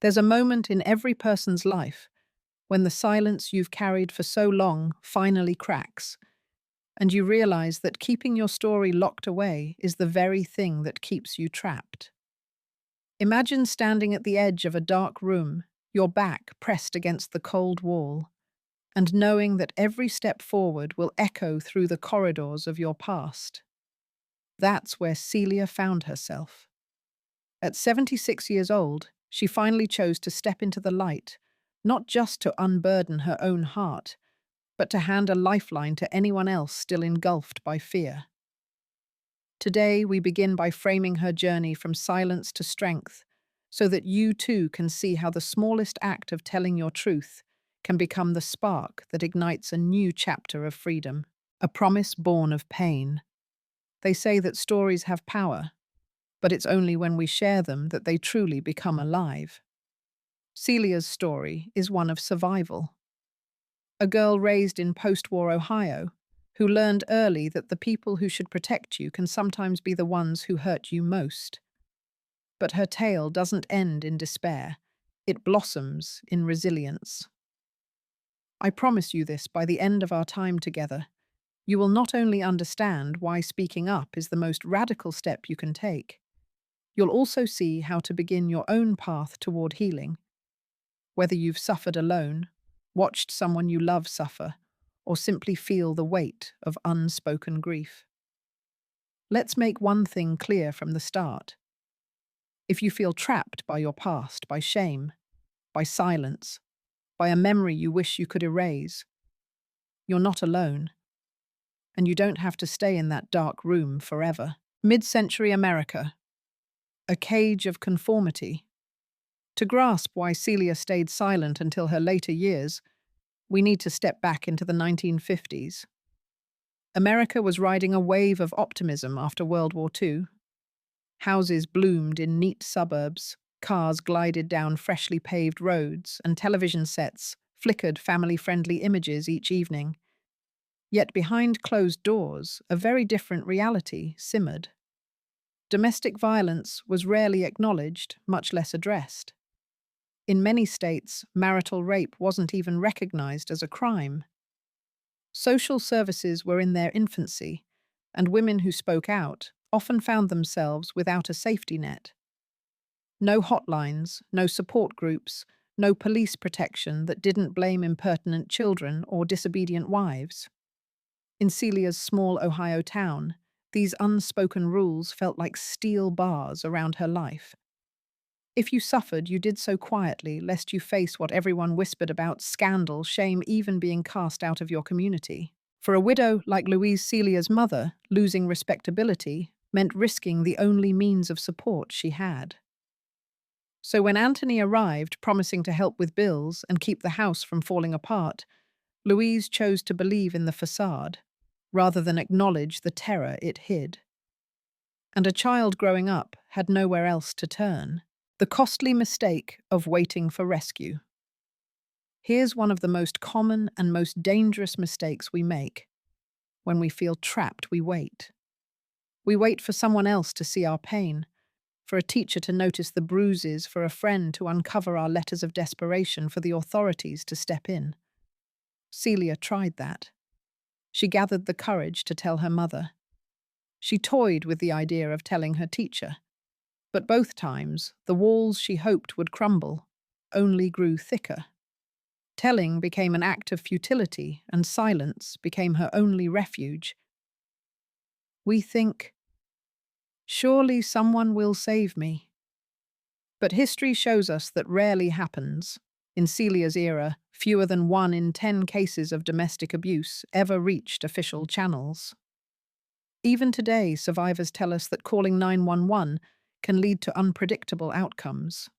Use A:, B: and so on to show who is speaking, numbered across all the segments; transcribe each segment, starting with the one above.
A: There's a moment in every person's life when the silence you've carried for so long finally cracks, and you realize that keeping your story locked away is the very thing that keeps you trapped. Imagine standing at the edge of a dark room, your back pressed against the cold wall, and knowing that every step forward will echo through the corridors of your past. That's where Celia found herself. At 76 years old, she finally chose to step into the light, not just to unburden her own heart, but to hand a lifeline to anyone else still engulfed by fear. Today, we begin by framing her journey from silence to strength, so that you too can see how the smallest act of telling your truth can become the spark that ignites a new chapter of freedom, a promise born of pain. They say that stories have power, but it's only when we share them that they truly become alive. Celia's story is one of survival. A girl raised in post-war Ohio who learned early that the people who should protect you can sometimes be the ones who hurt you most. But her tale doesn't end in despair. It blossoms in resilience. I promise you this: by the end of our time together, you will not only understand why speaking up is the most radical step you can take, you'll also see how to begin your own path toward healing. Whether you've suffered alone, watched someone you love suffer, or simply feel the weight of unspoken grief. Let's make one thing clear from the start. If you feel trapped by your past, by shame, by silence, by a memory you wish you could erase, you're not alone, and you don't have to stay in that dark room forever. Mid-century America, a cage of conformity. To grasp why Celia stayed silent until her later years, we need to step back into the 1950s. America was riding a wave of optimism after World War II. Houses bloomed in neat suburbs, cars glided down freshly paved roads, and television sets flickered family-friendly images each evening. Yet behind closed doors, a very different reality simmered. Domestic violence was rarely acknowledged, much less addressed. In many states, marital rape wasn't even recognized as a crime. Social services were in their infancy, and women who spoke out often found themselves without a safety net. No hotlines, no support groups, no police protection that didn't blame impertinent children or disobedient wives. In Celia's small Ohio town, these unspoken rules felt like steel bars around her life. If you suffered, you did so quietly, lest you face what everyone whispered about: scandal, shame, even being cast out of your community. For a widow like Louise, Celia's mother, losing respectability meant risking the only means of support she had. So when Anthony arrived, promising to help with bills and keep the house from falling apart, Louise chose to believe in the facade, rather than acknowledge the terror it hid. And a child growing up had nowhere else to turn. The costly mistake of waiting for rescue. Here's one of the most common and most dangerous mistakes we make. When we feel trapped, we wait. We wait for someone else to see our pain, for a teacher to notice the bruises, for a friend to uncover our letters of desperation, for the authorities to step in. Celia tried that. She gathered the courage to tell her mother. She toyed with the idea of telling her teacher. But both times, the walls she hoped would crumble only grew thicker. Telling became an act of futility, and silence became her only refuge. We think, surely someone will save me. But history shows us that rarely happens. In Celia's era, fewer than 1 in 10 cases of domestic abuse ever reached official channels. Even today, survivors tell us that calling 911 can lead to unpredictable outcomes.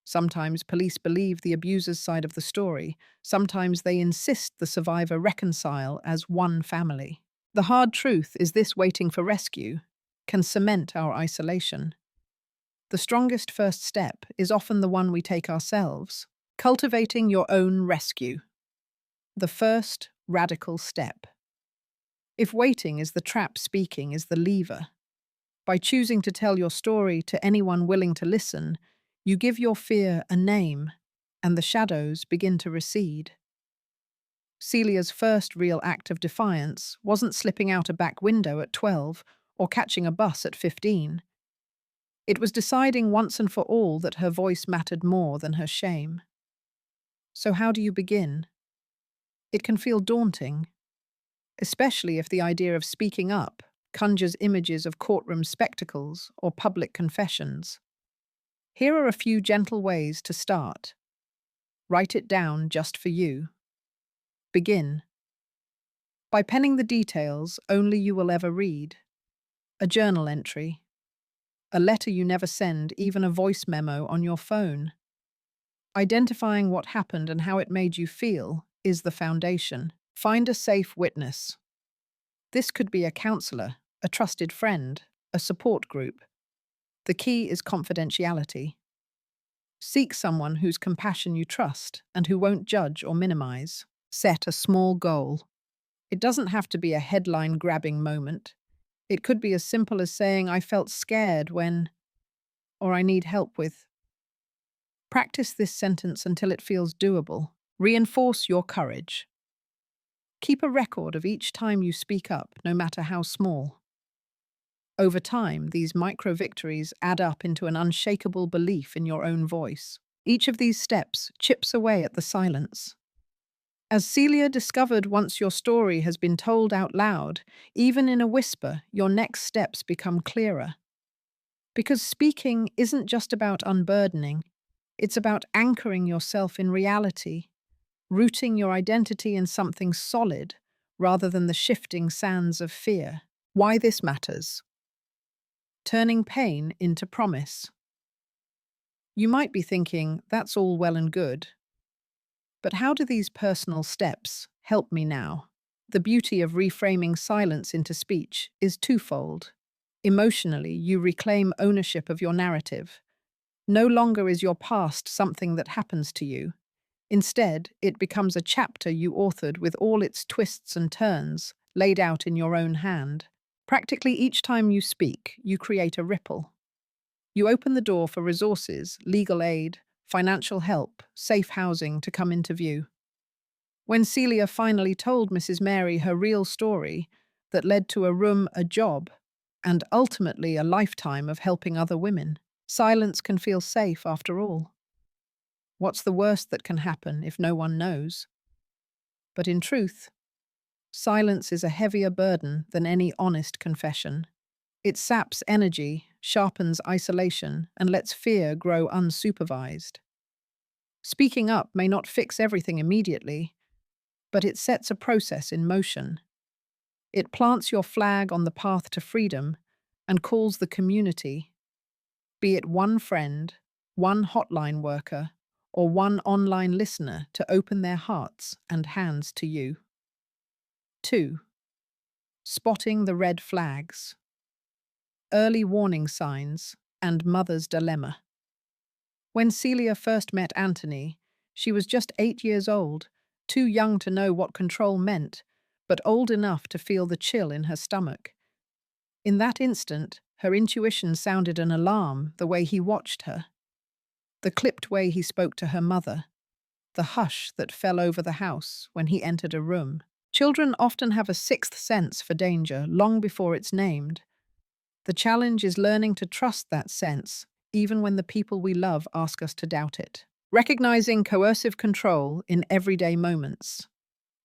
A: Sometimes police believe the abuser's side of the story. Sometimes they insist the survivor reconcile as one family. The hard truth is this: waiting for rescue can cement our isolation. The strongest first step is often the one we take ourselves. Cultivating your own rescue. The first radical step. If waiting is the trap, speaking is the lever. By choosing to tell your story to anyone willing to listen, You give your fear a name, and the shadows begin to recede. Celia's first real act of defiance wasn't slipping out a back window at 12 or catching a bus at 15. It was deciding once and for all that her voice mattered more than her shame. So how do you begin? It can feel daunting, especially if the idea of speaking up conjures images of courtroom spectacles or public confessions. Here are a few gentle ways to start. Write it down just for you. Begin by penning the details only you will ever read. A journal entry, a letter you never send, even a voice memo on your phone. Identifying what happened and how it made you feel is the foundation. Find a safe witness. This could be a counselor, a trusted friend, a support group. The key is confidentiality. Seek someone whose compassion you trust and who won't judge or minimize. Set a small goal. It doesn't have to be a headline-grabbing moment. It could be as simple as saying, "I felt scared when," or "I need help with." Practice this sentence until it feels doable. Reinforce your courage. Keep a record of each time you speak up, no matter how small. Over time, these micro-victories add up into an unshakable belief in your own voice. Each of these steps chips away at the silence. As Celia discovered, once your story has been told out loud, even in a whisper, your next steps become clearer. Because speaking isn't just about unburdening, it's about anchoring yourself in reality, rooting your identity in something solid rather than the shifting sands of fear. Why this matters. Turning pain into promise. You might be thinking, that's all well and good. But how do these personal steps help me now? The beauty of reframing silence into speech is twofold. Emotionally, you reclaim ownership of your narrative. No longer is your past something that happens to you. Instead, it becomes a chapter you authored with all its twists and turns, laid out in your own hand. Practically each time you speak, you create a ripple. You open the door for resources, legal aid, financial help, safe housing to come into view. When Celia finally told Mrs. Mary her real story that led to a room, a job, and ultimately a lifetime of helping other women, silence can feel safe after all. What's the worst that can happen if no one knows? But in truth, silence is a heavier burden than any honest confession. It saps energy, sharpens isolation, and lets fear grow unsupervised. Speaking up may not fix everything immediately, but it sets a process in motion. It plants your flag on the path to freedom and calls the community, be it one friend, one hotline worker, or one online listener, to open their hearts and hands to you. 2. Spotting the red flags. Early warning signs and mother's dilemma. When Celia first met Anthony, she was just 8 years old, too young to know what control meant, but old enough to feel the chill in her stomach. In that instant, her intuition sounded an alarm the way he watched her. The clipped way he spoke to her mother. The hush that fell over the house when he entered a room. Children often have a sixth sense for danger long before it's named. The challenge is learning to trust that sense, even when the people we love ask us to doubt it. Recognizing coercive control in everyday moments.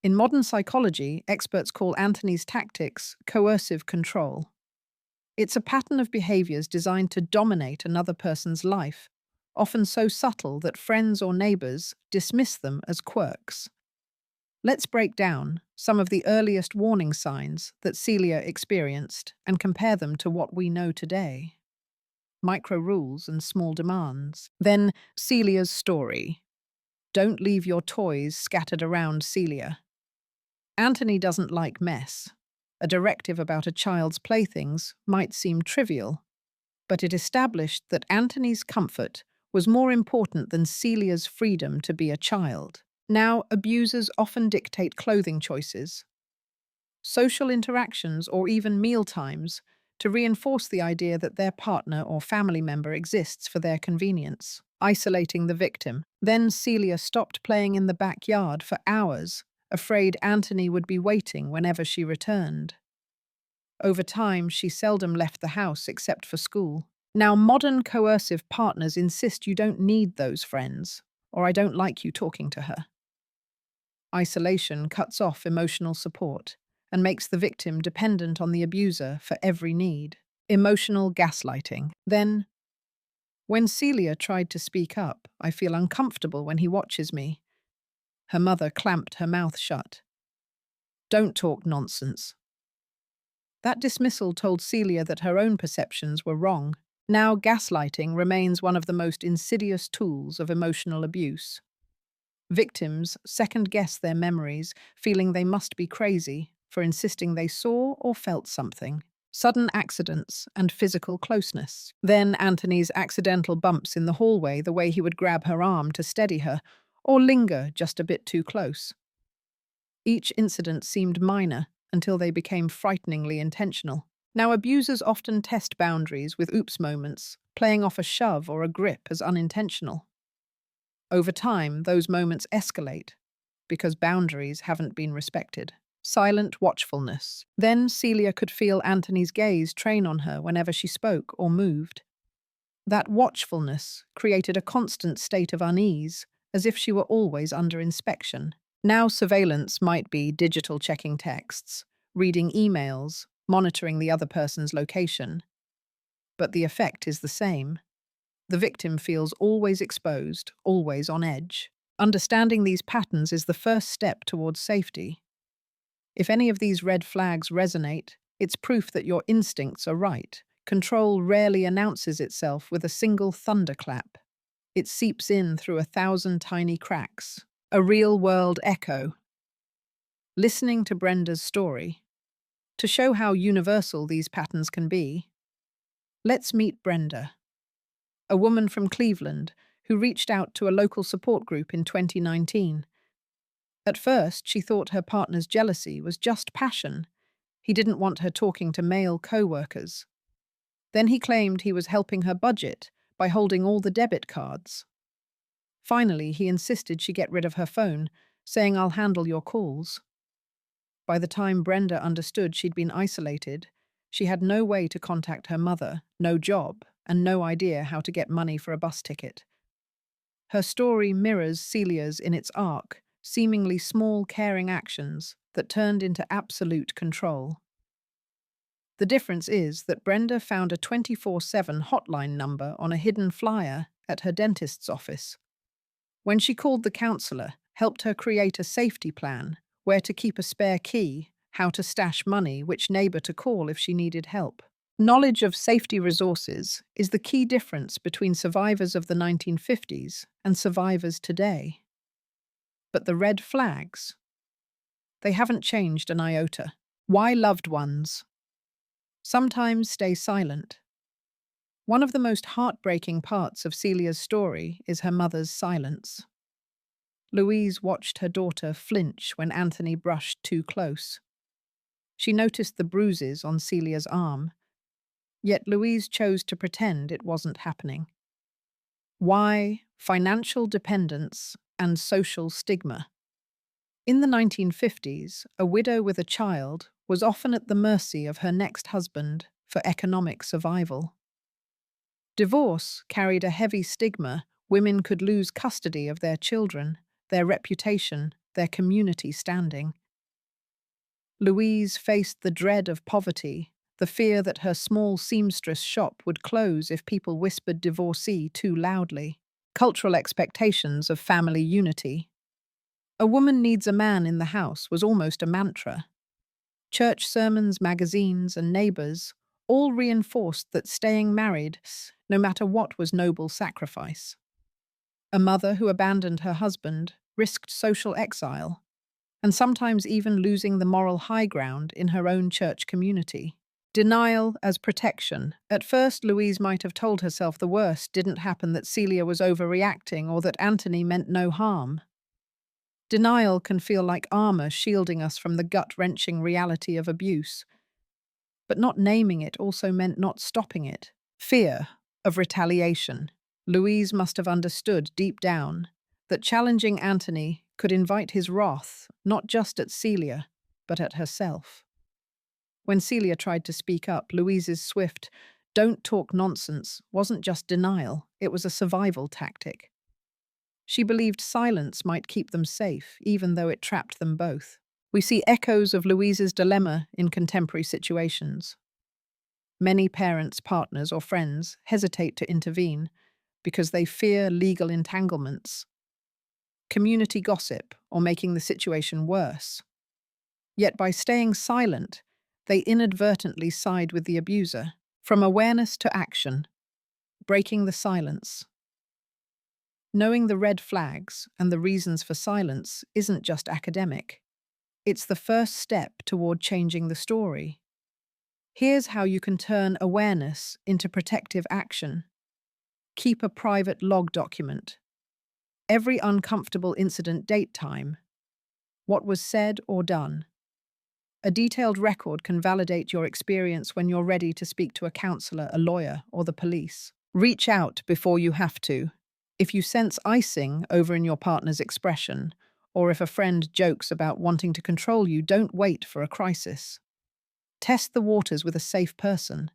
A: In modern psychology, experts call Anthony's tactics coercive control. It's a pattern of behaviors designed to dominate another person's life, often so subtle that friends or neighbors dismiss them as quirks. Let's break down some of the earliest warning signs that Celia experienced and compare them to what we know today. Micro rules and small demands. Then, Celia's story. Don't leave your toys scattered around Celia. Anthony doesn't like mess. A directive about a child's playthings might seem trivial, but it established that Anthony's comfort was more important than Celia's freedom to be a child. Now, abusers often dictate clothing choices, social interactions, or even mealtimes to reinforce the idea that their partner or family member exists for their convenience. isolating the victim. Then Celia stopped playing in the backyard for hours, afraid Anthony would be waiting whenever she returned. Over time, she seldom left the house except for school. Now, modern coercive partners insist you don't need those friends, or I don't like you talking to her. Isolation cuts off emotional support and makes the victim dependent on the abuser for every need. Emotional gaslighting. Then, when Celia tried to speak up, I feel uncomfortable when he watches me. Her mother clamped her mouth shut. Don't talk nonsense. That dismissal told Celia that her own perceptions were wrong. Now, gaslighting remains one of the most insidious tools of emotional abuse. Victims second-guess their memories, feeling they must be crazy for insisting they saw or felt something. Sudden accidents and physical closeness. Then Anthony's accidental bumps in the hallway, the way he would grab her arm to steady her, or linger just a bit too close. Each incident seemed minor until they became frighteningly intentional. Now, abusers often test boundaries with oops moments, playing off a shove or a grip as unintentional. Over time, those moments escalate because boundaries haven't been respected. Silent watchfulness. Then Celia could feel Anthony's gaze train on her whenever she spoke or moved. That watchfulness created a constant state of unease, as if she were always under inspection. Now surveillance might be digital checking texts, reading emails, monitoring the other person's location. But the effect is the same. The victim feels always exposed, always on edge. Understanding these patterns is the first step towards safety. If any of these red flags resonate, it's proof that your instincts are right. Control rarely announces itself with a single thunderclap. It seeps in through 1,000 tiny cracks, a real-world echo. Listening to Brenda's story, to show how universal these patterns can be, let's meet Brenda, a woman from Cleveland who reached out to a local support group in 2019. At first, she thought her partner's jealousy was just passion. He didn't want her talking to male co-workers. Then he claimed he was helping her budget by holding all the debit cards. Finally, he insisted she get rid of her phone, saying, "I'll handle your calls." By the time Brenda understood she'd been isolated, she had no way to contact her mother, no job, and no idea how to get money for a bus ticket. Her story mirrors Celia's in its arc, seemingly small, caring actions that turned into absolute control. The difference is that Brenda found a 24/7 hotline number on a hidden flyer at her dentist's office. When she called, the counselor helped her create a safety plan: where to keep a spare key, how to stash money, which neighbor to call if she needed help. Knowledge of safety resources is the key difference between survivors of the 1950s and survivors today. But the red flags, they haven't changed an iota. Why loved ones sometimes stay silent. One of the most heartbreaking parts of Celia's story is her mother's silence. Louise watched her daughter flinch when Anthony brushed too close. She noticed the bruises on Celia's arm, yet Louise chose to pretend it wasn't happening. Why? Financial dependence and social stigma. In the 1950s, a widow with a child was often at the mercy of her next husband for economic survival. Divorce carried a heavy stigma. Women could lose custody of their children, their reputation, their community standing. Louise faced the dread of poverty, the fear that her small seamstress shop would close if people whispered divorcee too loudly. Cultural expectations of family unity. A woman needs a man in the house was almost a mantra. Church sermons, magazines, and neighbors all reinforced that staying married, no matter what, was noble sacrifice. A mother who abandoned her husband risked social exile, and sometimes even losing the moral high ground in her own church community. Denial as protection. At first, Louise might have told herself the worst didn't happen, that Celia was overreacting, or that Anthony meant no harm. Denial can feel like armor shielding us from the gut-wrenching reality of abuse. But not naming it also meant not stopping it. Fear of retaliation. Louise must have understood deep down that challenging Anthony could invite his wrath not just at Celia, but at herself. When Celia tried to speak up, Louise's swift, "don't talk nonsense" wasn't just denial, it was a survival tactic. She believed silence might keep them safe, even though it trapped them both. We see echoes of Louise's dilemma in contemporary situations. Many parents, partners, or friends hesitate to intervene because they fear legal entanglements, community gossip, or making the situation worse. Yet by staying silent, they inadvertently side with the abuser. From awareness to action, breaking the silence. Knowing the red flags and the reasons for silence isn't just academic. It's the first step toward changing the story. Here's how you can turn awareness into protective action. Keep a private log document. Every uncomfortable incident date time. What was said or done. A detailed record can validate your experience when you're ready to speak to a counselor, a lawyer, or the police. Reach out before you have to. If you sense icing over in your partner's expression, or if a friend jokes about wanting to control you, don't wait for a crisis. Test the waters with a safe person.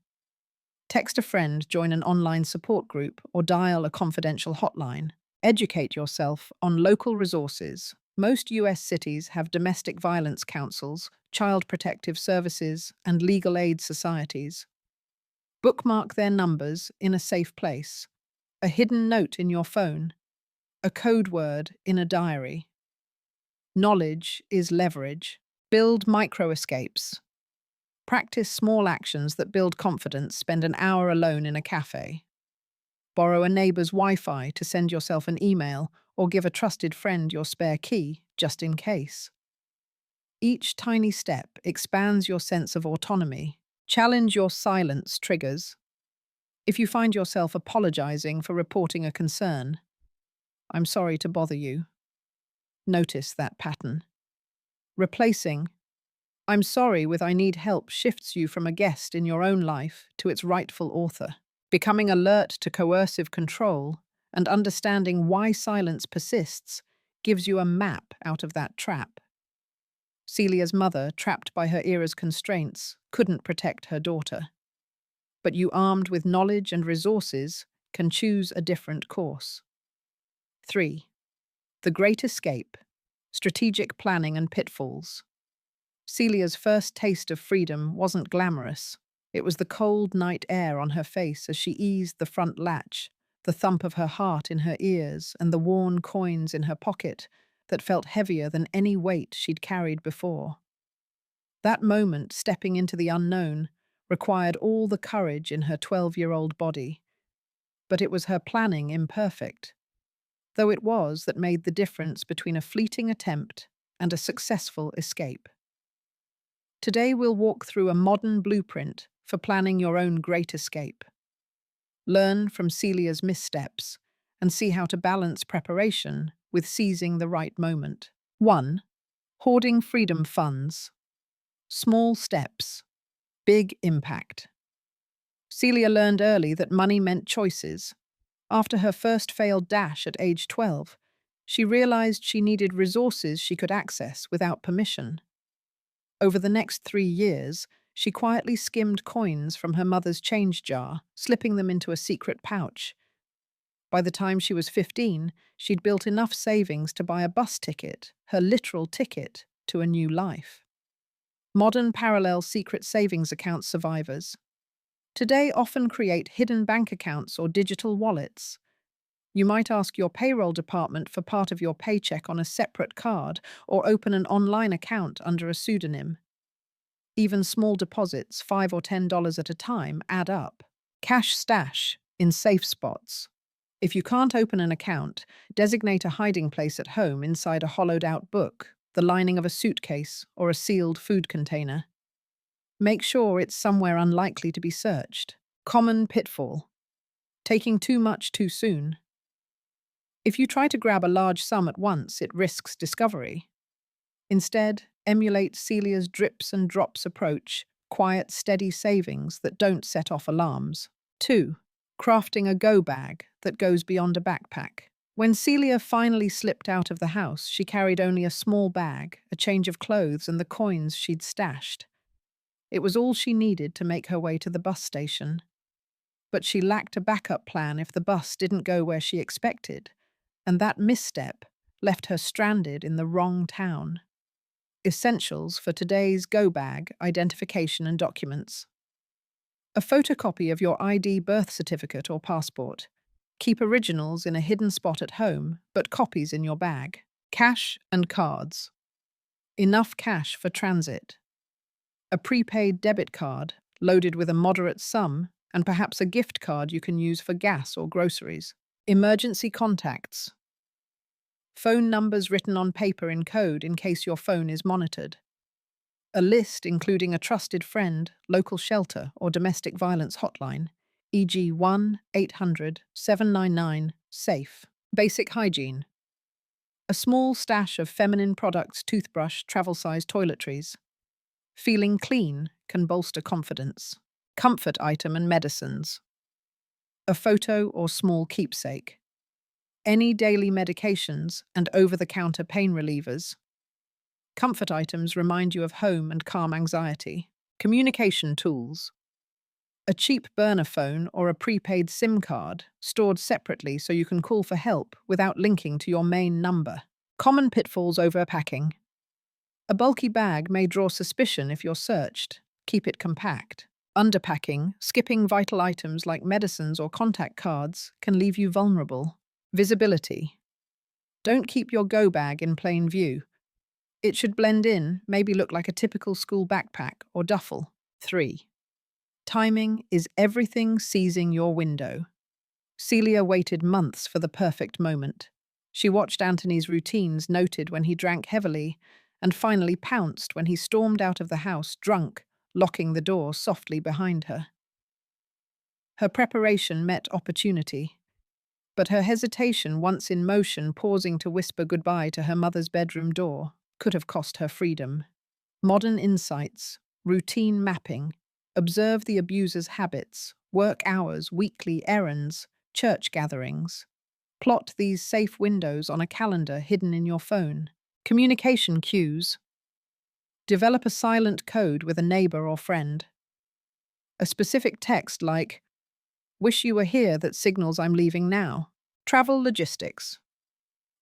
A: Text a friend, join an online support group, or dial a confidential hotline. Educate yourself on local resources. Most US cities have domestic violence councils, child protective services, and legal aid societies. Bookmark their numbers in a safe place. A hidden note in your phone. A code word in a diary. Knowledge is leverage. Build micro-escapes. Practice small actions that build confidence. Spend an hour alone in a cafe. Borrow a neighbor's Wi-Fi to send yourself an email, or give a trusted friend your spare key, just in case. Each tiny step expands your sense of autonomy. Challenge your silence triggers. If you find yourself apologizing for reporting a concern, "I'm sorry to bother you." Notice that pattern. Replacing "I'm sorry" with "I need help" shifts you from a guest in your own life to its rightful author. Becoming alert to coercive control and understanding why silence persists gives you a map out of that trap. Celia's mother, trapped by her era's constraints, couldn't protect her daughter. But you, armed with knowledge and resources, can choose a different course. 3. The Great Escape, Strategic Planning and Pitfalls. Celia's first taste of freedom wasn't glamorous. It was the cold night air on her face as she eased the front latch, the thump of her heart in her ears, and the worn coins in her pocket that felt heavier than any weight she'd carried before. That moment, stepping into the unknown, required all the courage in her 12-year-old body. But it was her planning, imperfect, though it was, that made the difference between a fleeting attempt and a successful escape. Today we'll walk through a modern blueprint for planning your own great escape. Learn from Celia's missteps and see how to balance preparation with seizing the right moment. 1. Hoarding freedom funds. Small steps, big impact. Celia learned early that money meant choices. After her first failed dash at age 12, she realized she needed resources she could access without permission. Over the next 3 years, she quietly skimmed coins from her mother's change jar, slipping them into a secret pouch. By the time she was 15, she'd built enough savings to buy a bus ticket, her literal ticket to a new life. Modern parallel secret savings account survivors today often create hidden bank accounts or digital wallets. You might ask your payroll department for part of your paycheck on a separate card, or open an online account under a pseudonym. Even small deposits, $5 or $10 at a time, add up. Cash stash in safe spots. If you can't open an account, designate a hiding place at home inside a hollowed-out book, the lining of a suitcase, or a sealed food container. Make sure it's somewhere unlikely to be searched. Common pitfall: taking too much too soon. If you try to grab a large sum at once, it risks discovery. Instead, emulate Celia's drips and drops approach, quiet, steady savings that don't set off alarms. 2. Crafting a go bag, that goes beyond a backpack. When Celia finally slipped out of the house, she carried only a small bag, a change of clothes, and the coins she'd stashed. It was all she needed to make her way to the bus station. But she lacked a backup plan if the bus didn't go where she expected, and that misstep left her stranded in the wrong town. Essentials for today's go bag: identification and documents. A photocopy of your ID, birth certificate, or passport. Keep originals in a hidden spot at home, but copies in your bag. Cash and cards. Enough cash for transit. A prepaid debit card, loaded with a moderate sum, and perhaps a gift card you can use for gas or groceries. Emergency contacts. Phone numbers written on paper in code in case your phone is monitored. A list including a trusted friend, local shelter, or domestic violence hotline, e.g. 1-800-799-SAFE. Basic hygiene. A small stash of feminine products, toothbrush, travel-size toiletries. Feeling clean can bolster confidence. Comfort item and medicines. A photo or small keepsake. Any daily medications and over-the-counter pain relievers. Comfort items remind you of home and calm anxiety. Communication tools. A cheap burner phone or a prepaid SIM card, stored separately so you can call for help without linking to your main number. Common pitfalls overpacking. A bulky bag may draw suspicion if you're searched. Keep it compact. Underpacking, skipping vital items like medicines or contact cards, can leave you vulnerable. Visibility. Don't keep your go bag in plain view. It should blend in, maybe look like a typical school backpack or duffel. 3. Timing is everything seizing your window. Celia waited months for the perfect moment. She watched Anthony's routines noted when he drank heavily, and finally pounced when he stormed out of the house drunk, locking the door softly behind her. Her preparation met opportunity, but her hesitation, once in motion, pausing to whisper goodbye to her mother's bedroom door, could have cost her freedom. Modern insights, routine mapping, observe the abuser's habits, work hours, weekly errands, church gatherings. Plot these safe windows on a calendar hidden in your phone. Communication cues. Develop a silent code with a neighbor or friend. A specific text like, "Wish you were here," that signals I'm leaving now. Travel logistics.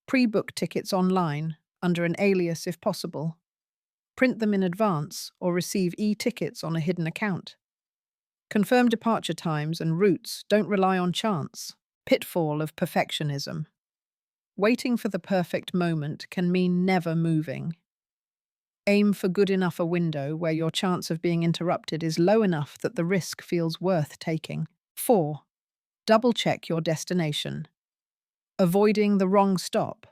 A: Pre-book tickets online, under an alias if possible. Print them in advance or receive e-tickets on a hidden account. Confirm departure times and routes, don't rely on chance. Pitfall of perfectionism. Waiting for the perfect moment can mean never moving. Aim for good enough a window where your chance of being interrupted is low enough that the risk feels worth taking. 4. Double-check your destination. Avoiding the wrong stop.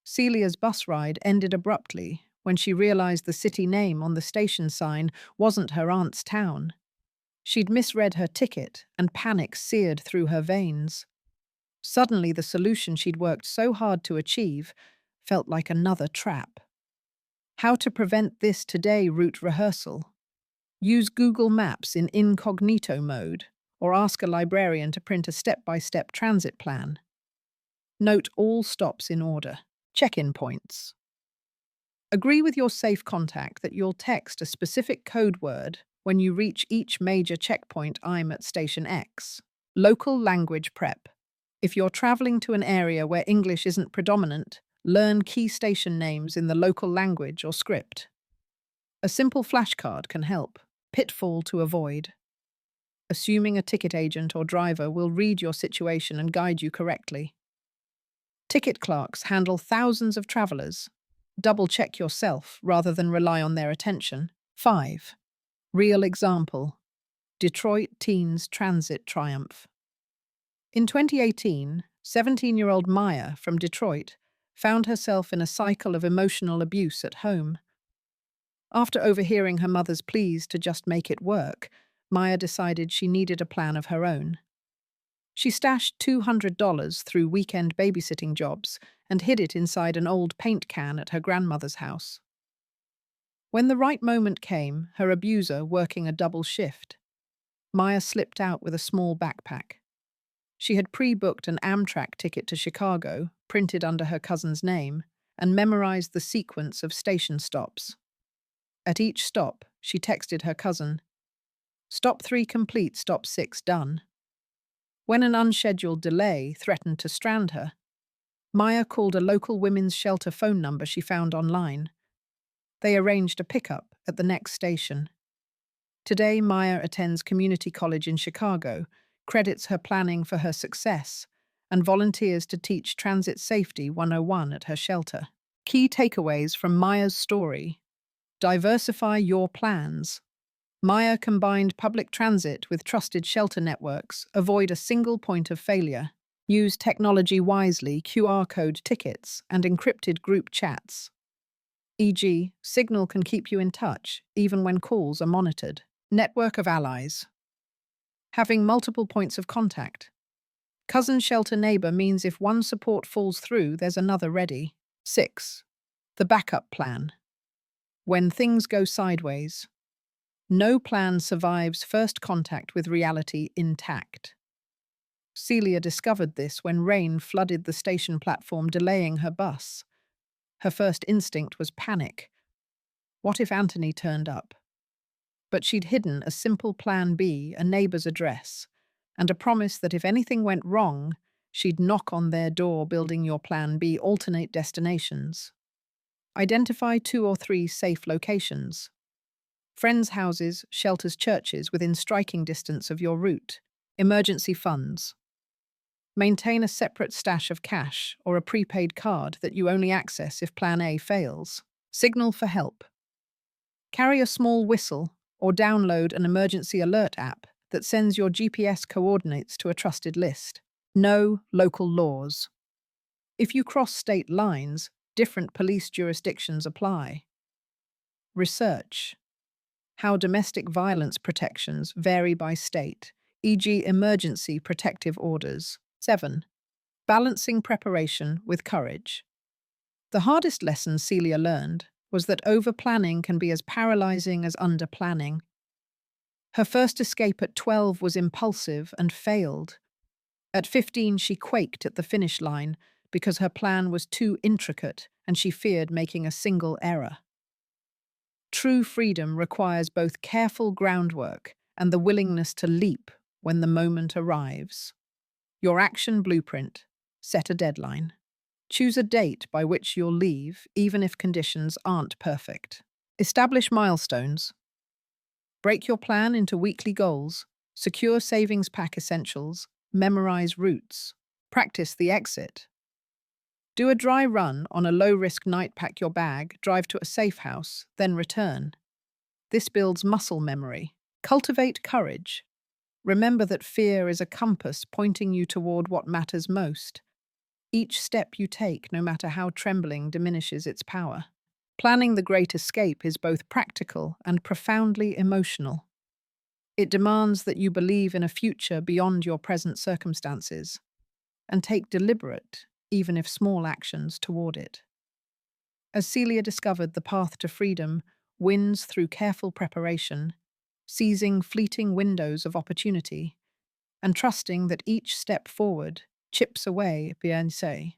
A: Celia's bus ride ended abruptly when she realized the city name on the station sign wasn't her aunt's town. She'd misread her ticket, and panic seared through her veins. Suddenly, the solution she'd worked so hard to achieve felt like another trap. How to prevent this today: route rehearsal. Use Google Maps in incognito mode, or ask a librarian to print a step-by-step transit plan. Note all stops in order. Check-in points. Agree with your safe contact that you'll text a specific code word when you reach each major checkpoint. I'm at Station X. Local language prep. If you're traveling to an area where English isn't predominant, learn key station names in the local language or script. A simple flashcard can help. Pitfall to avoid. Assuming a ticket agent or driver will read your situation and guide you correctly. Ticket clerks handle thousands of travelers. Double-check yourself rather than rely on their attention. 5. Real example. Detroit teens transit triumph. In 2018, 17-year-old Maya from Detroit found herself in a cycle of emotional abuse at home. After overhearing her mother's pleas to just make it work, Maya decided she needed a plan of her own. She stashed $200 through weekend babysitting jobs and hid it inside an old paint can at her grandmother's house. When the right moment came, her abuser working a double shift, Maya slipped out with a small backpack. She had pre-booked an Amtrak ticket to Chicago, printed under her cousin's name, and memorized the sequence of station stops. At each stop, she texted her cousin, "Stop 3 complete, stop 6 done." When an unscheduled delay threatened to strand her, Maya called a local women's shelter phone number she found online. They arranged a pickup at the next station. Today, Maya attends community college in Chicago, credits her planning for her success, and volunteers to teach Transit Safety 101 at her shelter. Key takeaways from Maya's story: diversify your plans. Maya combined public transit with trusted shelter networks, avoid a single point of failure, use technology wisely, QR code tickets, and encrypted group chats. E.g., Signal can keep you in touch, even when calls are monitored. Network of allies. Having multiple points of contact. Cousin shelter neighbor means if one support falls through, there's another ready. 6. The backup plan. When things go sideways. No plan survives first contact with reality intact. Celia discovered this when rain flooded the station platform, delaying her bus. Her first instinct was panic. What if Anthony turned up? But she'd hidden a simple plan B, a neighbor's address, and a promise that if anything went wrong, she'd knock on their door. Building your plan B, alternate destinations. Identify 2 or 3 safe locations. Friends' houses, shelters, churches within striking distance of your route. Emergency funds. Maintain a separate stash of cash or a prepaid card that you only access if plan A fails. Signal for help. Carry a small whistle or download an emergency alert app that sends your GPS coordinates to a trusted list. Know local laws. If you cross state lines, different police jurisdictions apply. Research. How domestic violence protections vary by state, e.g. emergency protective orders. 7. Balancing preparation with courage. The hardest lesson Celia learned was that over-planning can be as paralyzing as under-planning. Her first escape at 12 was impulsive and failed. At 15, she quaked at the finish line because her plan was too intricate and she feared making a single error. True freedom requires both careful groundwork and the willingness to leap when the moment arrives. Your action blueprint. Set a deadline. Choose a date by which you'll leave, even if conditions aren't perfect. Establish milestones. Break your plan into weekly goals. Secure savings pack essentials. Memorize routes. Practice the exit. Do a dry run on a low-risk night. Pack your bag, drive to a safe house, then return. This builds muscle memory. Cultivate courage. Remember that fear is a compass pointing you toward what matters most. Each step you take, no matter how trembling, diminishes its power. Planning the great escape is both practical and profoundly emotional. It demands that you believe in a future beyond your present circumstances and take deliberate, even if small, actions toward it. As Celia discovered, the path to freedom wins through careful preparation, seizing fleeting windows of opportunity, and trusting that each step forward chips away, bien say,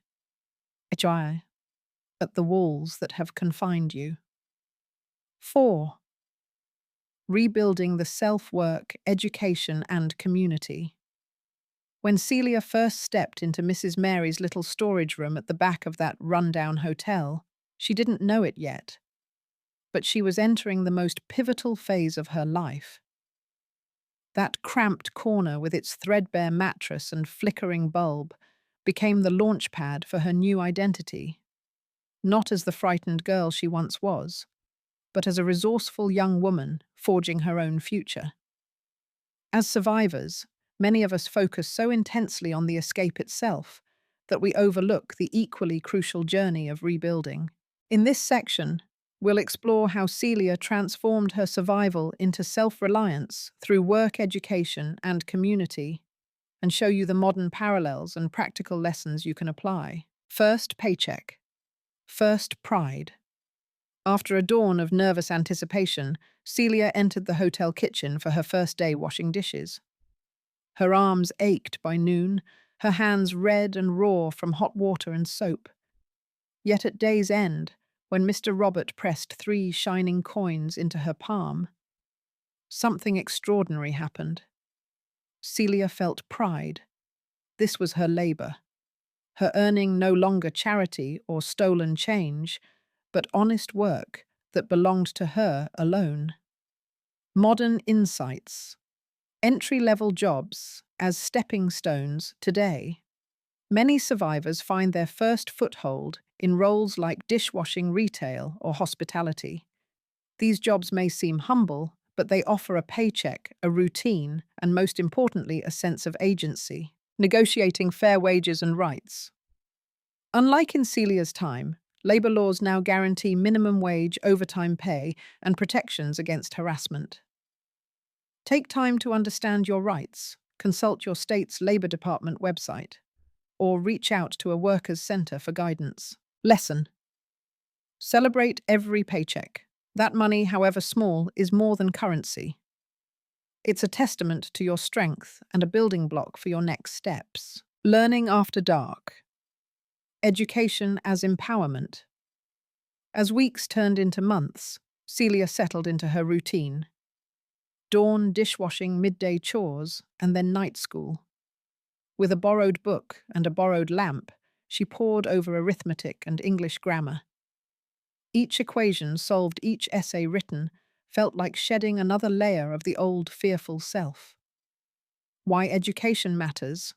A: at the walls that have confined you. 4. Rebuilding the self-work, education, and community. When Celia first stepped into Mrs. Mary's little storage room at the back of that rundown hotel, she didn't know it yet, but she was entering the most pivotal phase of her life. That cramped corner with its threadbare mattress and flickering bulb became the launch pad for her new identity, not as the frightened girl she once was, but as a resourceful young woman forging her own future. As survivors, many of us focus so intensely on the escape itself that we overlook the equally crucial journey of rebuilding. In this section, we'll explore how Celia transformed her survival into self-reliance through work, education, and community, and show you the modern parallels and practical lessons you can apply. First, paycheck. First, pride. After a dawn of nervous anticipation, Celia entered the hotel kitchen for her first day washing dishes. Her arms ached by noon, her hands red and raw from hot water and soap. Yet at day's end, when Mr. Robert pressed 3 shining coins into her palm, something extraordinary happened. Celia felt pride. This was her labor, her earning no longer charity or stolen change, but honest work that belonged to her alone. Modern insights, entry-level jobs as stepping stones today. Many survivors find their first foothold in roles like dishwashing, retail, or hospitality. These jobs may seem humble, but they offer a paycheck, a routine, and most importantly, a sense of agency, negotiating fair wages and rights. Unlike in Celia's time, labor laws now guarantee minimum wage, overtime pay, and protections against harassment. Take time to understand your rights, consult your state's labor department website, or reach out to a workers' center for guidance. Lesson: celebrate every paycheck. That money, however small, is more than currency. It's a testament to your strength and a building block for your next steps. Learning after dark. Education as empowerment. As weeks turned into months, Celia settled into her routine. Dawn dishwashing, midday chores, and then night school. With a borrowed book and a borrowed lamp, she pored over arithmetic and English grammar. Each equation solved, each essay written, felt like shedding another layer of the old fearful self. Why education matters.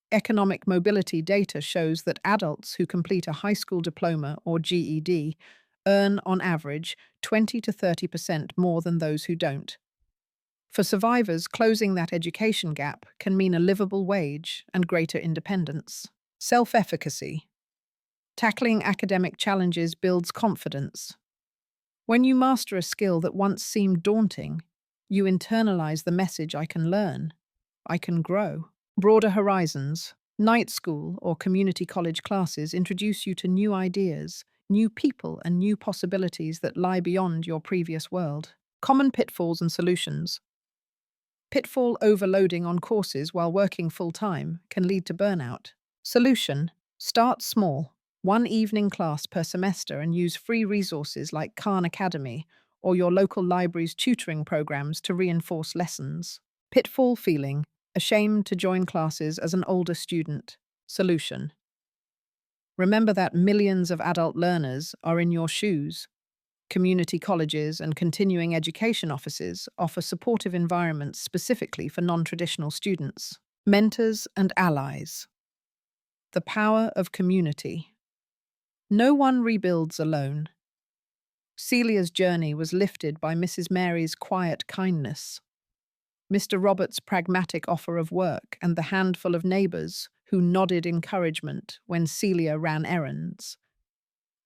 A: Economic mobility data shows that adults who complete a high school diploma or GED earn, on average, 20 to 30% more than those who don't. For survivors, closing that education gap can mean a livable wage and greater independence. Self-efficacy. Tackling academic challenges builds confidence. When you master a skill that once seemed daunting, you internalize the message, I can learn, I can grow. Broader horizons. Night school or community college classes introduce you to new ideas, new people, and new possibilities that lie beyond your previous world. Common pitfalls and solutions. Pitfall: overloading on courses while working full-time can lead to burnout. Solution: start small. 1 evening class per semester and use free resources like Khan Academy or your local library's tutoring programs to reinforce lessons. Pitfall feeling: ashamed to join classes as an older student. Solution: remember that millions of adult learners are in your shoes. Community colleges and continuing education offices offer supportive environments specifically for non-traditional students. Mentors and allies. The power of community. No one rebuilds alone. Celia's journey was lifted by Mrs. Mary's quiet kindness, Mr. Roberts' pragmatic offer of work, and the handful of neighbors who nodded encouragement when Celia ran errands.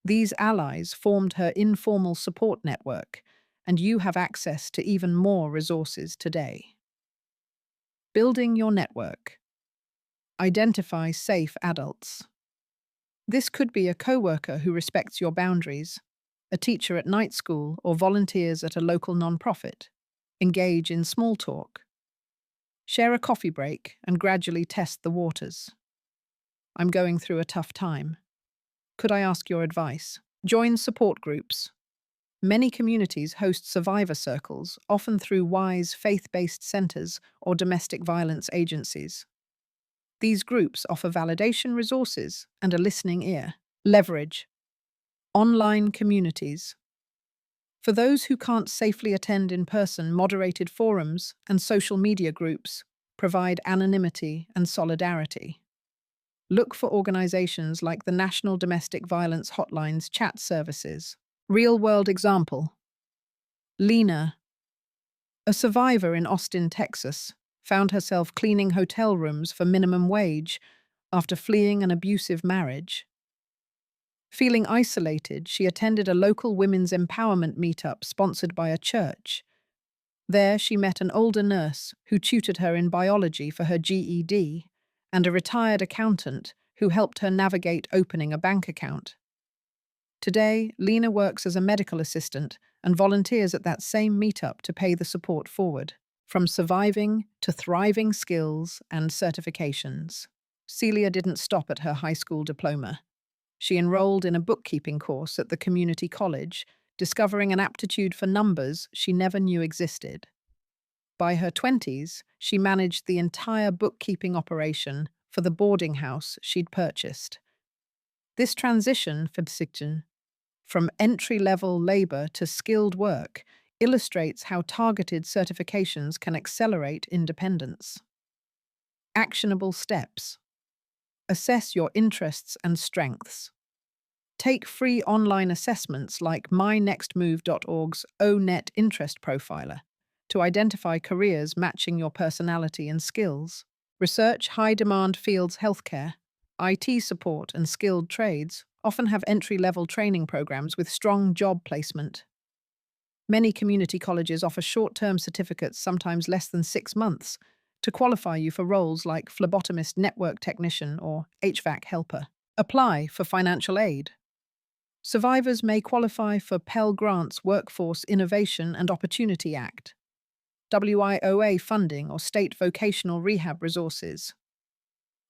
A: These allies formed her informal support network, and you have access to even more resources today. Building your network. Identify safe adults. This could be a coworker who respects your boundaries, a teacher at night school, or volunteers at a local nonprofit. Engage in small talk. Share a coffee break and gradually test the waters. I'm going through a tough time. Could I ask your advice? Join support groups. Many communities host survivor circles, often through WISE faith-based centers or domestic violence agencies. These groups offer validation resources and a listening ear. Leverage. Online communities. For those who can't safely attend in person, moderated forums and social media groups provide anonymity and solidarity. Look for organizations like the National Domestic Violence Hotline's chat services. Real-world example. Lena, a survivor in Austin, Texas, found herself cleaning hotel rooms for minimum wage after fleeing an abusive marriage. Feeling isolated, she attended a local women's empowerment meetup sponsored by a church. There, she met an older nurse who tutored her in biology for her GED, and a retired accountant who helped her navigate opening a bank account. Today, Lena works as a medical assistant and volunteers at that same meetup to pay the support forward. From surviving to thriving skills and certifications. Celia didn't stop at her high school diploma. She enrolled in a bookkeeping course at the community college, discovering an aptitude for numbers she never knew existed. By her 20s, she managed the entire bookkeeping operation for the boarding house she'd purchased. This transition from entry-level labor to skilled work illustrates how targeted certifications can accelerate independence. Actionable steps. Assess your interests and strengths. Take free online assessments like mynextmove.org's ONET Interest Profiler to identify careers matching your personality and skills. Research high-demand fields healthcare, IT support, and skilled trades often have entry-level training programs with strong job placement. Many community colleges offer short-term certificates, sometimes less than 6 months, to qualify you for roles like phlebotomist network technician or HVAC helper. Apply for financial aid. Survivors may qualify for Pell Grant's Workforce Innovation and Opportunity Act, WIOA funding, or state vocational rehab resources.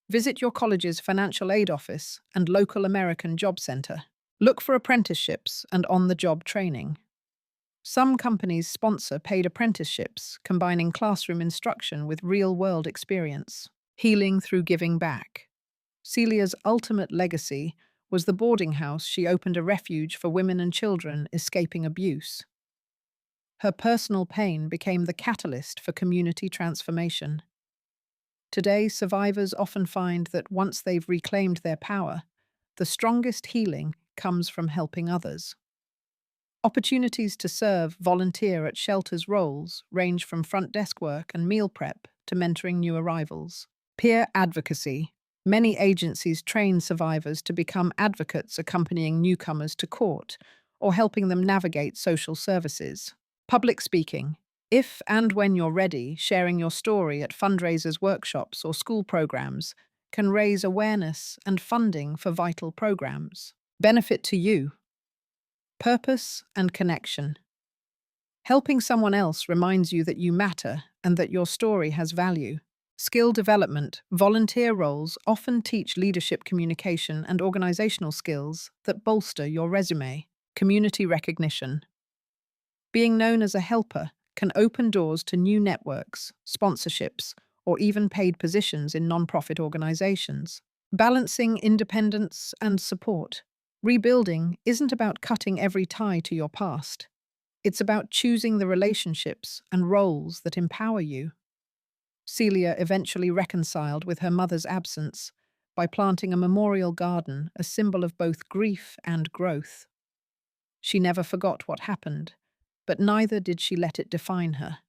A: Visit your college's financial aid office and local American Job Center. Look for apprenticeships and on-the-job training. Some companies sponsor paid apprenticeships, combining classroom instruction with real-world experience. Healing through giving back. Celia's ultimate legacy was the boarding house she opened, a refuge for women and children escaping abuse. Her personal pain became the catalyst for community transformation. Today, survivors often find that once they've reclaimed their power, the strongest healing comes from helping others. Opportunities to serve, volunteer at shelters roles range from front desk work and meal prep to mentoring new arrivals. Peer advocacy. Many agencies train survivors to become advocates, accompanying newcomers to court or helping them navigate social services. Public speaking. If and when you're ready, sharing your story at fundraisers, workshops, or school programs can raise awareness and funding for vital programs. Benefit to you. Purpose and connection. Helping someone else reminds you that you matter and that your story has value. Skill development. Volunteer roles often teach leadership, communication, and organizational skills that bolster your resume. Community recognition. Being known as a helper can open doors to new networks, sponsorships, or even paid positions in nonprofit organizations. Balancing independence and support. Rebuilding isn't about cutting every tie to your past. It's about choosing the relationships and roles that empower you. Celia eventually reconciled with her mother's absence by planting a memorial garden, a symbol of both grief and growth. She never forgot what happened, but neither did she let it define her.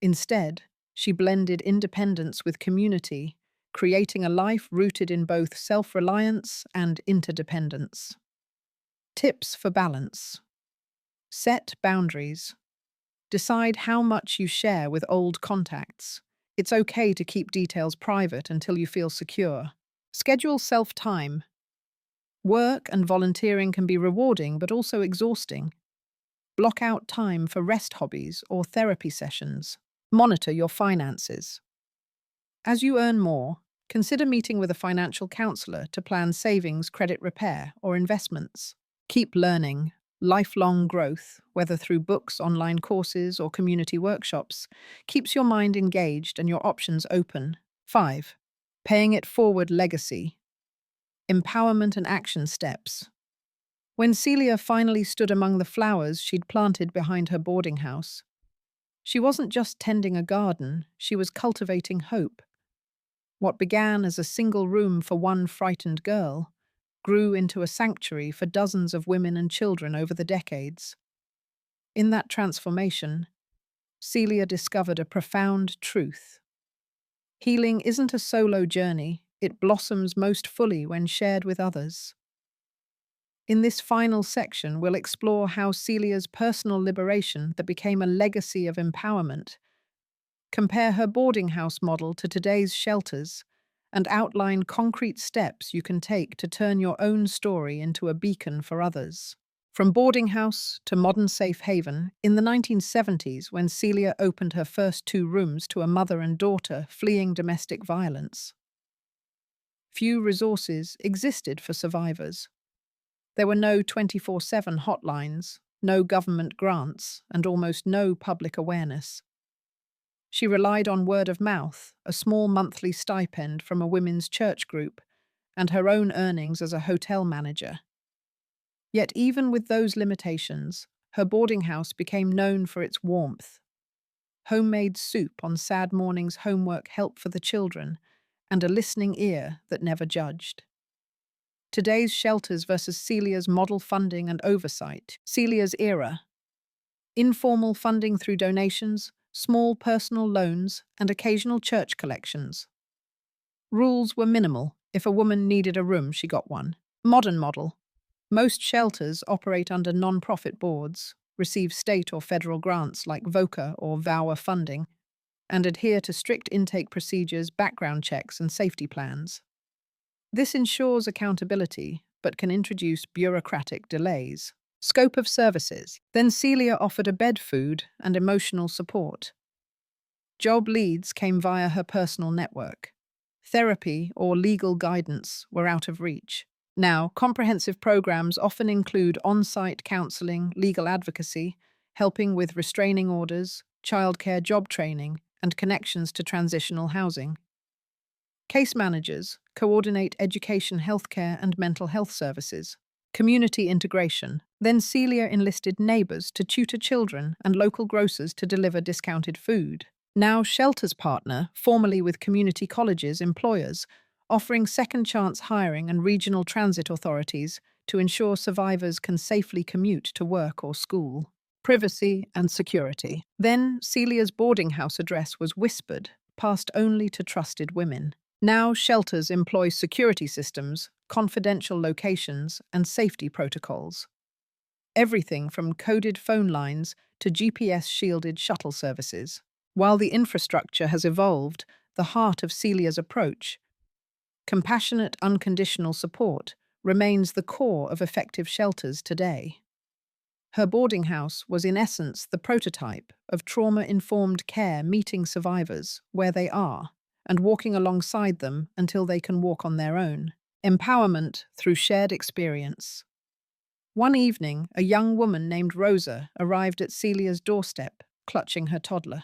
A: Instead, she blended independence with community, creating a life rooted in both self-reliance and interdependence. Tips for balance. Set boundaries. Decide how much you share with old contacts. It's okay to keep details private until you feel secure. Schedule self-time. Work and volunteering can be rewarding but also exhausting. Block out time for rest hobbies or therapy sessions. Monitor your finances. As you earn more, consider meeting with a financial counselor to plan savings, credit repair, or investments. Keep learning. Lifelong growth, whether through books, online courses, or community workshops, keeps your mind engaged and your options open. 5. Paying it forward legacy. Empowerment and action steps. When Celia finally stood among the flowers she'd planted behind her boarding house, she wasn't just tending a garden, she was cultivating hope. What began as a single room for one frightened girl grew into a sanctuary for dozens of women and children over the decades. In that transformation, Celia discovered a profound truth. Healing isn't a solo journey, it blossoms most fully when shared with others. In this final section, we'll explore how Celia's personal liberation that became a legacy of empowerment, compare her boarding house model to today's shelters, and outline concrete steps you can take to turn your own story into a beacon for others. From boarding house to modern safe haven, in the 1970s, when Celia opened her first 2 rooms to a mother and daughter fleeing domestic violence, few resources existed for survivors. There were no 24/7 hotlines, no government grants, and almost no public awareness. She relied on word of mouth, a small monthly stipend from a women's church group, and her own earnings as a hotel manager. Yet even with those limitations, her boarding house became known for its warmth. Homemade soup on sad mornings, homework help for the children, and a listening ear that never judged. Today's shelters versus Celia's model funding and oversight. Celia's era. Informal funding through donations, small personal loans, and occasional church collections. Rules were minimal. If a woman needed a room, she got one. Modern model. Most shelters operate under non-profit boards, receive state or federal grants like VOCA or VOWA funding, and adhere to strict intake procedures, background checks, and safety plans. This ensures accountability, but can introduce bureaucratic delays. Scope of services. Then Celia offered a bed, food, and emotional support. Job leads came via her personal network. Therapy or legal guidance were out of reach. Now, comprehensive programs often include on-site counseling, legal advocacy, helping with restraining orders, childcare, job training, and connections to transitional housing. Case managers coordinate education, healthcare, and mental health services. Community integration. Then Celia enlisted neighbors to tutor children and local grocers to deliver discounted food. Now shelters partner, formerly with community colleges, employers, offering second chance hiring and regional transit authorities to ensure survivors can safely commute to work or school. Privacy and security. Then Celia's boarding house address was whispered, passed only to trusted women. Now shelters employ security systems, confidential locations, and safety protocols. Everything from coded phone lines to GPS-shielded shuttle services. While the infrastructure has evolved, the heart of Celia's approach, compassionate, unconditional support, remains the core of effective shelters today. Her boarding house was in essence the prototype of trauma-informed care, meeting survivors where they are and walking alongside them until they can walk on their own. Empowerment through shared experience. One evening, a young woman named Rosa arrived at Celia's doorstep, clutching her toddler.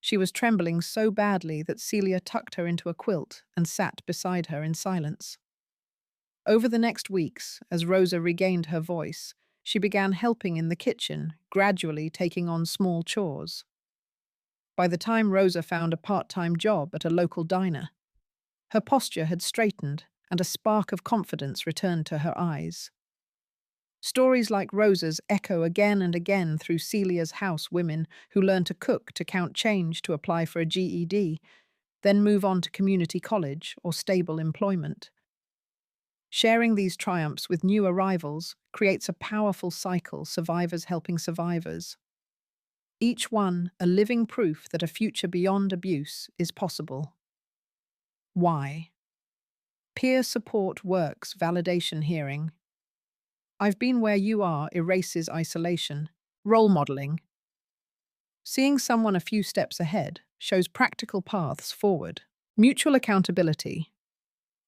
A: She was trembling so badly that Celia tucked her into a quilt and sat beside her in silence. Over the next weeks, as Rosa regained her voice, she began helping in the kitchen, gradually taking on small chores. By the time Rosa found a part-time job at a local diner, her posture had straightened and a spark of confidence returned to her eyes. Stories like Rosa's echo again and again through Celia's house, women who learn to cook, to count change, to apply for a GED, then move on to community college or stable employment. Sharing these triumphs with new arrivals creates a powerful cycle, survivors helping survivors. Each one a living proof that a future beyond abuse is possible. Why? Peer support works, validation hearing. I've been where you are erases isolation. Role modeling. Seeing someone a few steps ahead shows practical paths forward. Mutual accountability.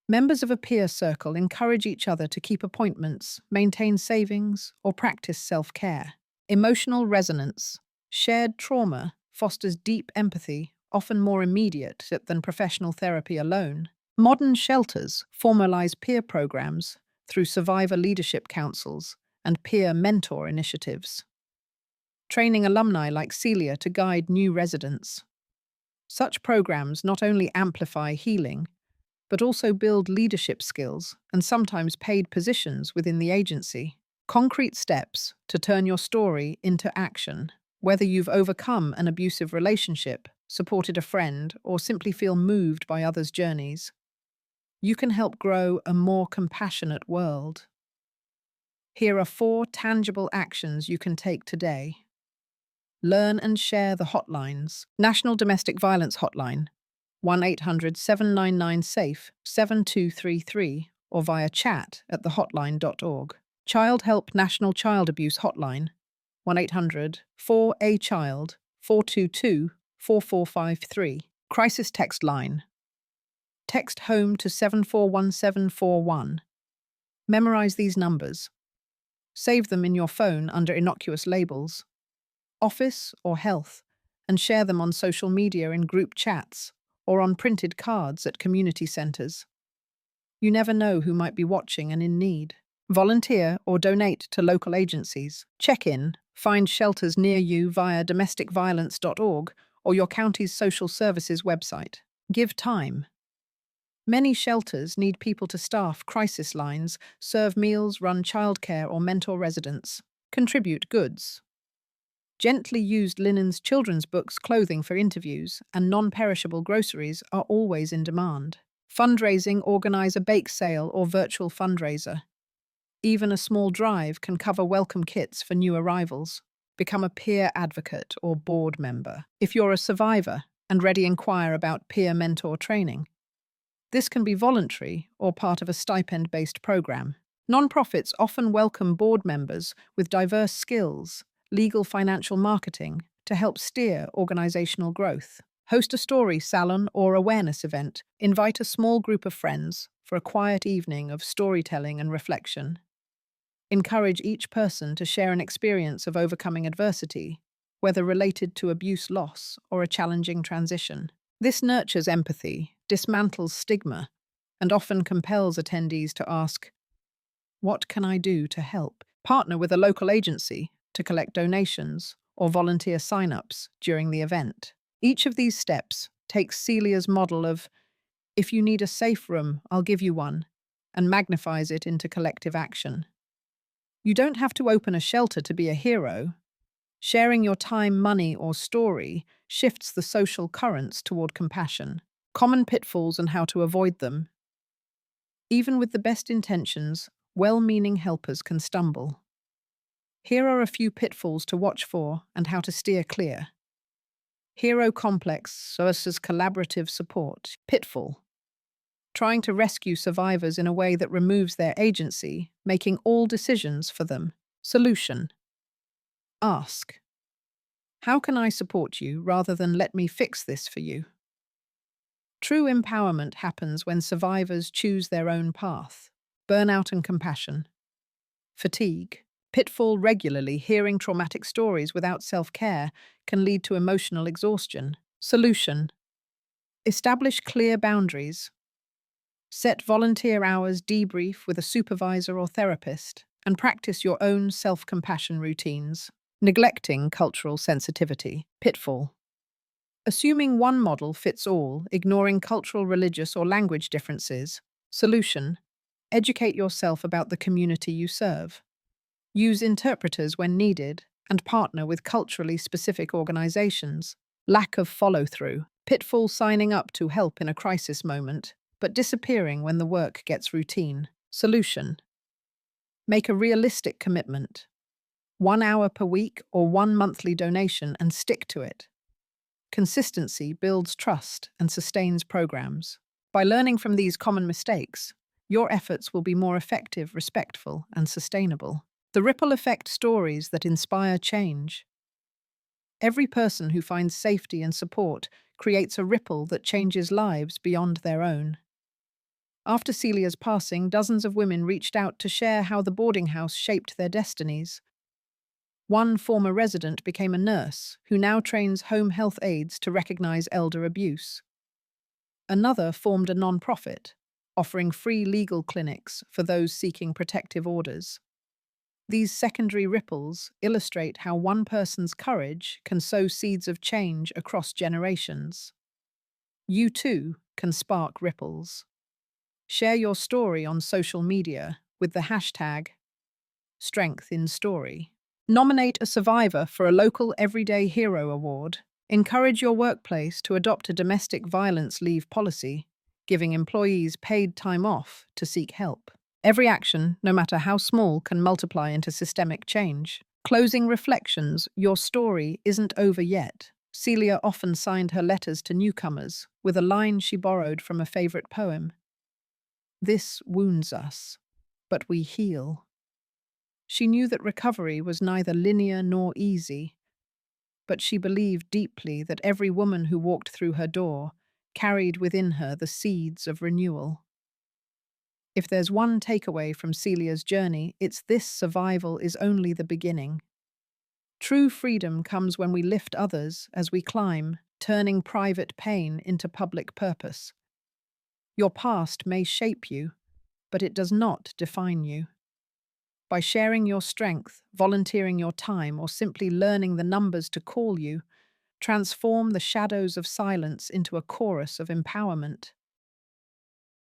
A: Members of a peer circle encourage each other to keep appointments, maintain savings, or practice self-care. Emotional resonance. Shared trauma fosters deep empathy, often more immediate than professional therapy alone. Modern shelters formalize peer programs through survivor leadership councils and peer mentor initiatives, training alumni like Celia to guide new residents. Such programs not only amplify healing, but also build leadership skills and sometimes paid positions within the agency. Concrete steps to turn your story into action. Whether you've overcome an abusive relationship, supported a friend, or simply feel moved by others' journeys, you can help grow a more compassionate world. Here are 4 tangible actions you can take today. Learn and share the hotlines. National Domestic Violence Hotline, 1-800-799-SAFE 7233, or via chat at thehotline.org. Child Help National Child Abuse Hotline, 1-800-4A-CHILD, 422-4453. Crisis Text Line. Text HOME to 741741. Memorize these numbers. Save them in your phone under innocuous labels, office or health, and share them on social media in group chats or on printed cards at community centres. You never know who might be watching and in need. Volunteer or donate to local agencies. Check in, find shelters near you via domesticviolence.org or your county's social services website. Give time. Many shelters need people to staff crisis lines, serve meals, run childcare or mentor residents. Contribute goods. Gently used linens, children's books, clothing for interviews, and non-perishable groceries are always in demand. Fundraising, organize a bake sale or virtual fundraiser. Even a small drive can cover welcome kits for new arrivals. Become a peer advocate or board member. If you're a survivor and ready, inquire about peer mentor training. This can be voluntary or part of a stipend-based program. Nonprofits often welcome board members with diverse skills, legal, financial, marketing, to help steer organizational growth. Host a story salon or awareness event. Invite a small group of friends for a quiet evening of storytelling and reflection. Encourage each person to share an experience of overcoming adversity, whether related to abuse, loss, or a challenging transition. This nurtures empathy, dismantles stigma, and often compels attendees to ask, "What can I do to help?" Partner with a local agency to collect donations or volunteer sign-ups during the event. Each of these steps takes Celia's model of, "If you need a safe room, I'll give you one," and magnifies it into collective action. You don't have to open a shelter to be a hero. Sharing your time, money, or story shifts the social currents toward compassion. Common pitfalls and how to avoid them. Even with the best intentions, well-meaning helpers can stumble. Here are a few pitfalls to watch for and how to steer clear. Hero complex versus collaborative support. Pitfall: trying to rescue survivors in a way that removes their agency, making all decisions for them. Solution: ask, "How can I support you?" rather than "Let me fix this for you." True empowerment happens when survivors choose their own path. Burnout and compassion. Fatigue. Pitfall: regularly hearing traumatic stories without self-care can lead to emotional exhaustion. Solution: establish clear boundaries. Set volunteer hours, debrief with a supervisor or therapist, and practice your own self-compassion routines. Neglecting cultural sensitivity. Pitfall: assuming one model fits all, ignoring cultural, religious, or language differences. Solution: educate yourself about the community you serve. Use interpreters when needed, and partner with culturally specific organizations. Lack of follow-through. Pitfall: signing up to help in a crisis moment, but disappearing when the work gets routine. Solution: make a realistic commitment. 1 hour per week or 1 monthly donation and stick to it. Consistency builds trust and sustains programs. By learning from these common mistakes, your efforts will be more effective, respectful, and sustainable. The ripple effect: stories that inspire change. Every person who finds safety and support creates a ripple that changes lives beyond their own. After Celia's passing, dozens of women reached out to share how the boarding house shaped their destinies. One former resident became a nurse who now trains home health aides to recognize elder abuse. Another formed a non-profit, offering free legal clinics for those seeking protective orders. These secondary ripples illustrate how one person's courage can sow seeds of change across generations. You too can spark ripples. Share your story on social media with the hashtag #StrengthInStory. Nominate a survivor for a local Everyday Hero Award. Encourage your workplace to adopt a domestic violence leave policy, giving employees paid time off to seek help. Every action, no matter how small, can multiply into systemic change. Closing reflections: your story isn't over yet. Celia often signed her letters to newcomers with a line she borrowed from a favorite poem. "This wounds us, but we heal." She knew that recovery was neither linear nor easy, but she believed deeply that every woman who walked through her door carried within her the seeds of renewal. If there's one takeaway from Celia's journey, it's this: survival is only the beginning. True freedom comes when we lift others as we climb, turning private pain into public purpose. Your past may shape you, but it does not define you. By sharing your strength, volunteering your time, or simply learning the numbers to call you, transform the shadows of silence into a chorus of empowerment.